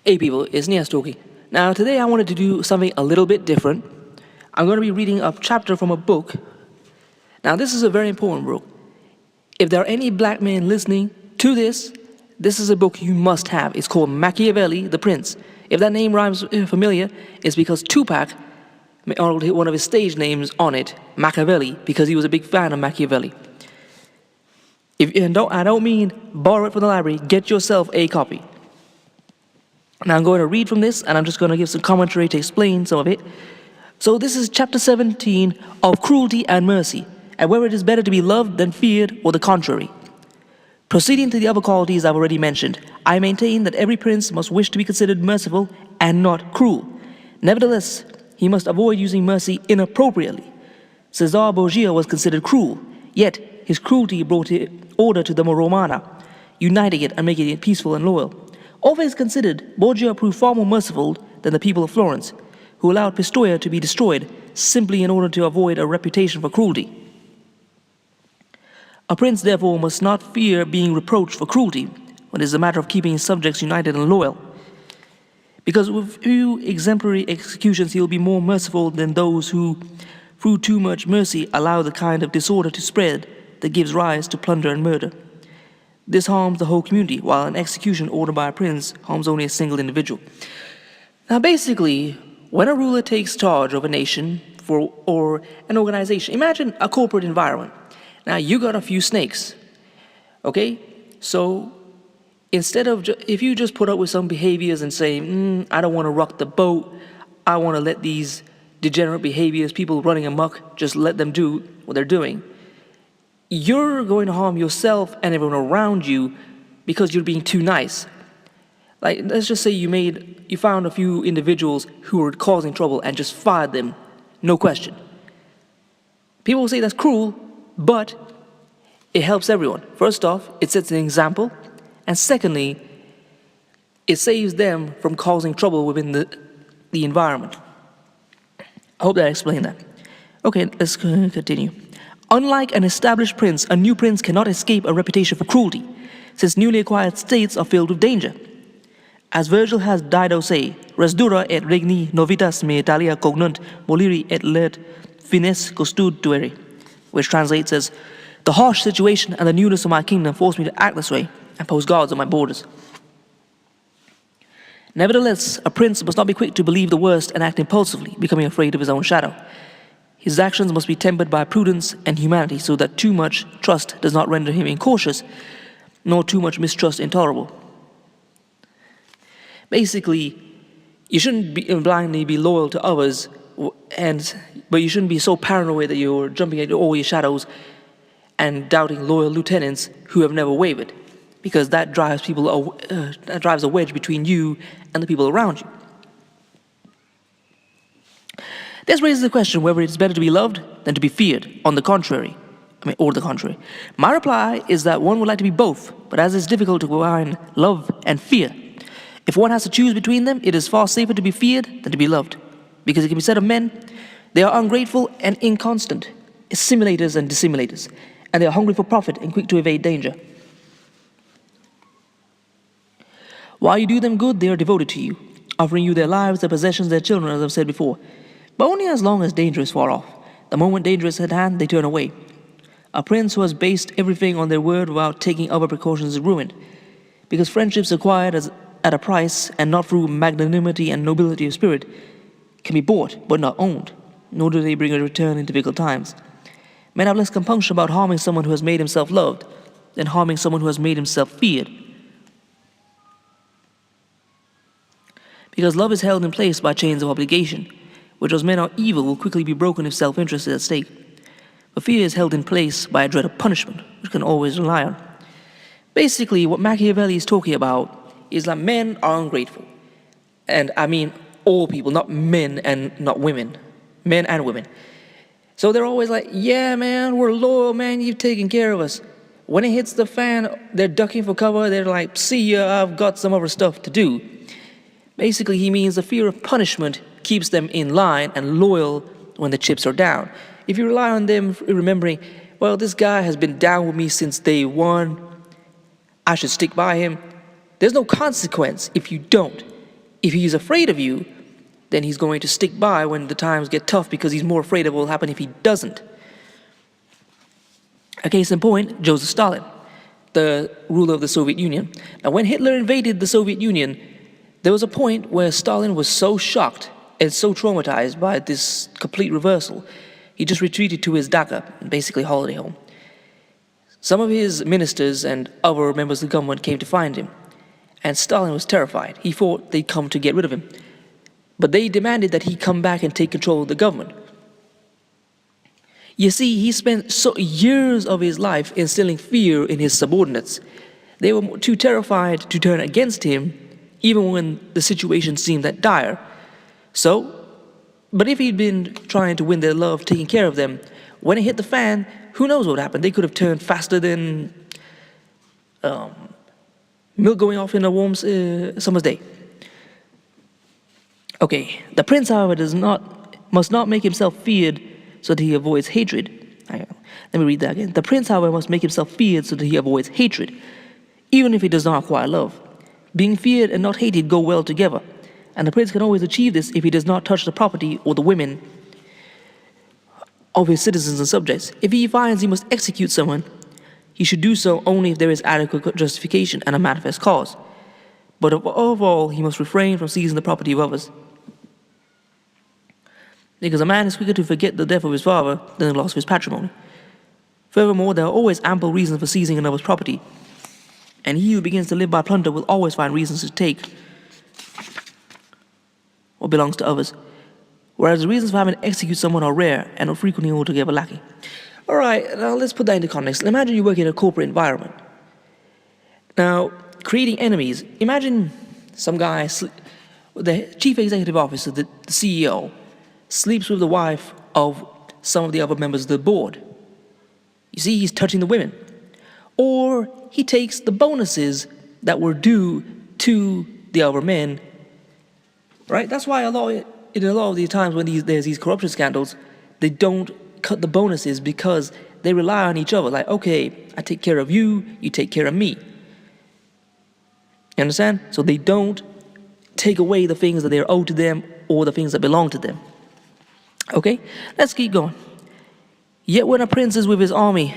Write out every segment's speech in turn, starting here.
Hey people, it's Nias talking. Now today I wanted to do something a little bit different. I'm going to be reading a chapter from a book. Now this is a very important book. If there are any black men listening to this is a book you must have. It's called Machiavelli The Prince. If that name rhymes familiar, it's because Tupac honored one of his stage names on it, Machiavelli, because he was a big fan of Machiavelli. I don't mean borrow it from the library, get yourself a copy. Now I'm going to read from this, and I'm just going to give some commentary to explain some of it. So this is chapter 17 of Cruelty and Mercy, and whether it is better to be loved than feared, or the contrary. Proceeding to the other qualities I've already mentioned, I maintain that every prince must wish to be considered merciful and not cruel. Nevertheless, he must avoid using mercy inappropriately. Caesar Borgia was considered cruel, yet his cruelty brought order to the Romana, uniting it and making it peaceful and loyal. All things considered, Borgia proved far more merciful than the people of Florence, who allowed Pistoia to be destroyed simply in order to avoid a reputation for cruelty. A prince, therefore, must not fear being reproached for cruelty when it is a matter of keeping his subjects united and loyal. Because with few exemplary executions he will be more merciful than those who, through too much mercy, allow the kind of disorder to spread that gives rise to plunder and murder. This harms the whole community, while an execution ordered by a prince harms only a single individual. Now basically, when a ruler takes charge of a nation or an organization, imagine a corporate environment. Now you got a few snakes, okay? So instead of, if you just put up with some behaviors and say, I don't want to rock the boat, I want to let these degenerate behaviors, people running amok, just let them do what they're doing, you're going to harm yourself and everyone around you because you're being too nice. Like, let's just say you found a few individuals who were causing trouble and just fired them, no question. People will say that's cruel, but it helps everyone. First off, it sets an example, and secondly, it saves them from causing trouble within the environment. I hope that I explained that. Okay, let's continue. Unlike an established prince, a new prince cannot escape a reputation for cruelty, since newly acquired states are filled with danger. As Virgil has Dido say, res dura et regni novitas me Italia cognunt moliri et let fines costud tueri, which translates as, the harsh situation and the newness of my kingdom forced me to act this way and post guards on my borders. Nevertheless, a prince must not be quick to believe the worst and act impulsively, becoming afraid of his own shadow. His actions must be tempered by prudence and humanity so that too much trust does not render him incautious, nor too much mistrust intolerable. Basically, you shouldn't blindly be loyal to others, but you shouldn't be so paranoid that you're jumping at all your shadows and doubting loyal lieutenants who have never wavered, because that drives a wedge between you and the people around you. This raises the question whether it's better to be loved than to be feared, or the contrary. My reply is that one would like to be both, but as it's difficult to combine love and fear, if one has to choose between them, it is far safer to be feared than to be loved. Because it can be said of men, they are ungrateful and inconstant, simulators and dissimulators, and they are hungry for profit and quick to evade danger. While you do them good, they are devoted to you, offering you their lives, their possessions, their children, as I've said before, but only as long as danger is far off. The moment danger is at hand, they turn away. A prince who has based everything on their word without taking other precautions is ruined, because friendships acquired at a price and not through magnanimity and nobility of spirit can be bought but not owned, nor do they bring a return in difficult times. Men have less compunction about harming someone who has made himself loved than harming someone who has made himself feared. Because love is held in place by chains of obligation, which as men are evil will quickly be broken if self-interest is at stake. But fear is held in place by a dread of punishment, which can always rely on. Basically, what Machiavelli is talking about is that men are ungrateful. And I mean all people, not men and not women. Men and women. So they're always like, yeah, man, we're loyal, man, you've taken care of us. When it hits the fan, they're ducking for cover, they're like, see ya, I've got some other stuff to do. Basically, he means the fear of punishment keeps them in line and loyal when the chips are down. If you rely on them remembering, well, this guy has been down with me since day one, I should stick by him, there's no consequence if you don't. if he's afraid of you, then he's going to stick by when the times get tough because he's more afraid of what will happen if he doesn't. A case in point, Joseph Stalin, the ruler of the Soviet Union. Now, when Hitler invaded the Soviet Union, there was a point where Stalin was so shocked and so traumatized by this complete reversal, he just retreated to his dacha, basically holiday home. Some of his ministers and other members of the government came to find him, and Stalin was terrified. He thought they'd come to get rid of him. But they demanded that he come back and take control of the government. You see, he spent years of his life instilling fear in his subordinates. They were too terrified to turn against him, even when the situation seemed that dire. But if he'd been trying to win their love, taking care of them, when it hit the fan, who knows what would happen? They could have turned faster than milk going off in a warm summer's day. Okay, the prince, however, must not make himself feared so that he avoids hatred. Let me read that again. The prince, however, must make himself feared so that he avoids hatred, even if he does not acquire love. Being feared and not hated go well together, and the prince can always achieve this if he does not touch the property or the women of his citizens and subjects. If he finds he must execute someone, he should do so only if there is adequate justification and a manifest cause. But above all, he must refrain from seizing the property of others, because a man is quicker to forget the death of his father than the loss of his patrimony. Furthermore, there are always ample reasons for seizing another's property, and he who begins to live by plunder will always find reasons to take what belongs to others, whereas the reasons for having to execute someone are rare and are frequently altogether lacking. All right, now let's put that into context. Imagine you work in a corporate environment. Now, creating enemies. Imagine some guy, the chief executive officer, the CEO, sleeps with the wife of some of the other members of the board. You see, he's touching the women. Or he takes the bonuses that were due to the other men. Right? That's why in a lot of the times when there's these corruption scandals, they don't cut the bonuses because they rely on each other. Like, okay, I take care of you, you take care of me. You understand? So they don't take away the things that they're owed to them or the things that belong to them. Okay? Let's keep going. Yet when a prince is with his army,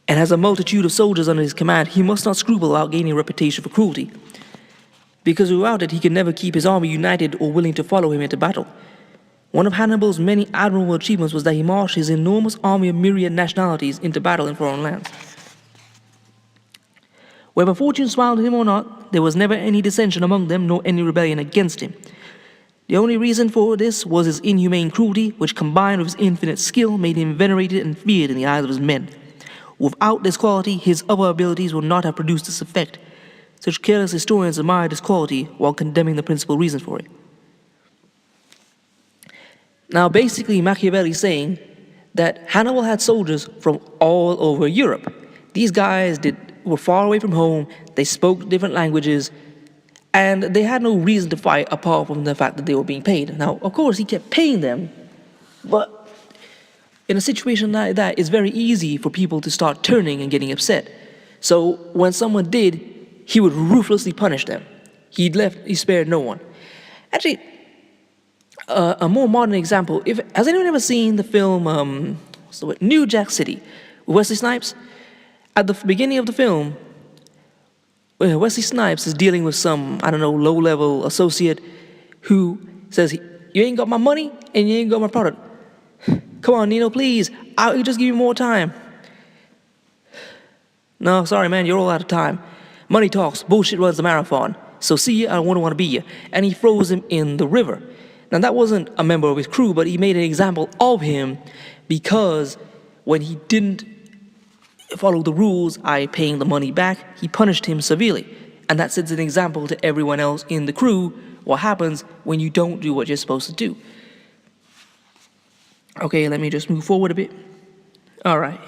and has a multitude of soldiers under his command, he must not scruple about gaining a reputation for cruelty, because without it he can never keep his army united or willing to follow him into battle. One of Hannibal's many admirable achievements was that he marched his enormous army of myriad nationalities into battle in foreign lands. Whether fortune smiled at him or not, there was never any dissension among them, nor any rebellion against him. The only reason for this was his inhumane cruelty, which combined with his infinite skill made him venerated and feared in the eyes of his men. Without this quality, his other abilities would not have produced this effect. Such careless historians admire this quality while condemning the principal reasons for it. Now, basically, Machiavelli is saying that Hannibal had soldiers from all over Europe. These guys were far away from home, they spoke different languages, and they had no reason to fight apart from the fact that they were being paid. Now, of course, he kept paying them, but in a situation like that, it's very easy for people to start turning and getting upset. So when someone did, he would ruthlessly punish them. He spared no one. Actually, a more modern example, has anyone ever seen the film New Jack City with Wesley Snipes? At the beginning of the film, Wesley Snipes is dealing with some, low-level associate who says, you ain't got my money and you ain't got my product. Come on, Nino, please. I'll just give you more time. No, sorry, man, you're all out of time. Money talks, bullshit runs the marathon. So see ya, I don't want to be ya. And he throws him in the river. Now, that wasn't a member of his crew, but he made an example of him because when he didn't follow the rules, paying the money back, he punished him severely. And that sets an example to everyone else in the crew what happens when you don't do what you're supposed to do. Okay, let me just move forward a bit. All right.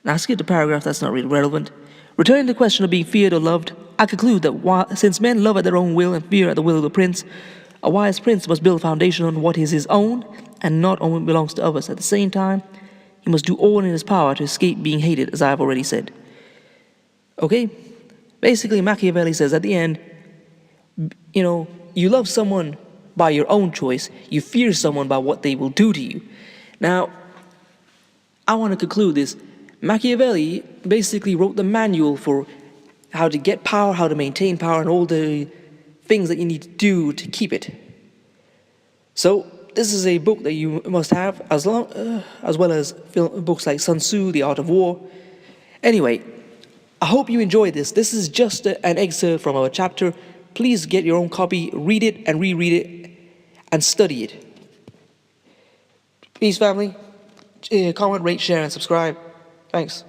Now, skip the paragraph, that's not really relevant. Returning to the question of being feared or loved, I conclude that since men love at their own will and fear at the will of the prince, a wise prince must build a foundation on what is his own and not on what belongs to others. At the same time, he must do all in his power to escape being hated, as I have already said. Okay? Basically, Machiavelli says at the end, you love someone by your own choice, you fear someone by what they will do to you. Now, I want to conclude this. Machiavelli basically wrote the manual for how to get power, how to maintain power, and all the things that you need to do to keep it. So, this is a book that you must have, as well as books like Sun Tzu, The Art of War. Anyway, I hope you enjoyed this. This is just an excerpt from our chapter. Please get your own copy, read it and reread it, and study it. Peace, family. Comment, rate, share, and subscribe. Thanks.